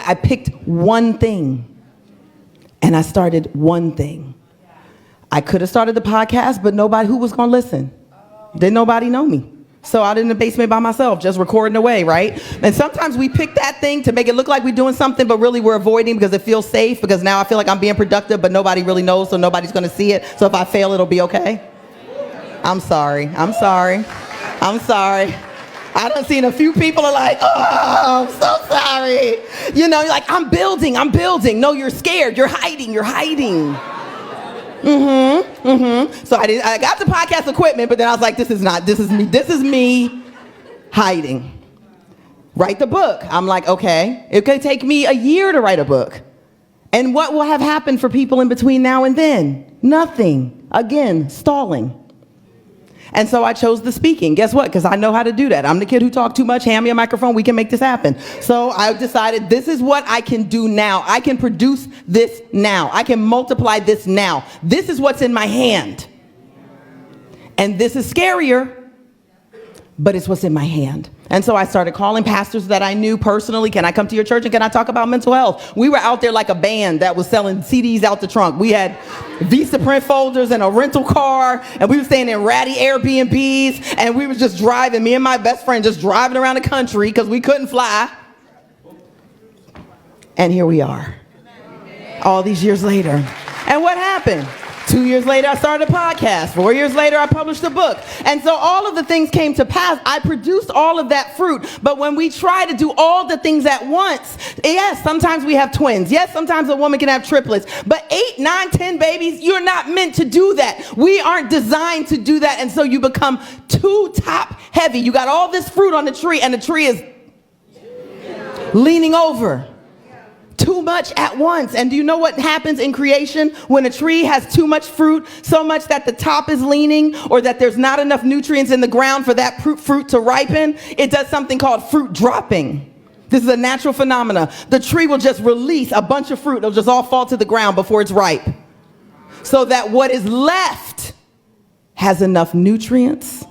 I picked one thing, and I started one thing. I could have started the podcast, but who was going to listen? Didn't nobody know me. So out in the basement by myself, just recording away, right? And sometimes we pick that thing to make it look like we're doing something, but really we're avoiding because it feels safe, because now I feel like I'm being productive, but nobody really knows, so nobody's going to see it. So if I fail, it'll be okay. I'm sorry. I done seen a few people are like, oh, I'm so sorry. You know, you're like, I'm building. No, you're scared. You're hiding. So I got the podcast equipment, but then I was like, this is me hiding. Write the book. I'm like, okay, it could take me a year to write a book. And what will have happened for people in between now and then? Nothing. Again, stalling. And so I chose the speaking. Guess what? Because I know how to do that. I'm the kid who talked too much. Hand me a microphone. We can make this happen. So I decided this is what I can do now. I can produce this now. I can multiply this now. This is what's in my hand. And this is scarier, but it's what's in my hand. And so I started calling pastors that I knew personally. Can I come to your church and can I talk about mental health? We were out there like a band that was selling CDs out the trunk. We had Visa print folders and a rental car, and we were staying in ratty Airbnbs, and we were just driving, me and my best friend just driving around the country because we couldn't fly. And here we are, all these years later. And what happened? 2 years later, I started a podcast. 4 years later, I published a book. And so all of the things came to pass. I produced all of that fruit. But when we try to do all the things at once, yes, sometimes we have twins. Yes, sometimes a woman can have triplets. But 8, 9, 10 babies, you're not meant to do that. We aren't designed to do that. And so you become too top heavy. You got all this fruit on the tree, and the tree is leaning over. Too much at once. And do you know what happens in creation when a tree has too much fruit, so much that the top is leaning, or that there's not enough nutrients in the ground for that fruit to ripen? It does something called fruit dropping. This is a natural phenomenon. The tree will just release a bunch of fruit. It'll just all fall to the ground before it's ripe, so that what is left has enough nutrients,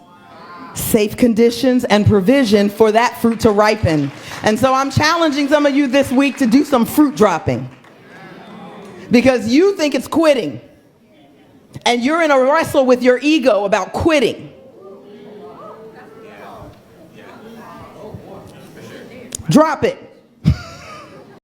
safe conditions, and provision for that fruit to ripen. And so I'm challenging some of you this week to do some fruit dropping, because you think it's quitting, and you're in a wrestle with your ego about quitting. Drop it.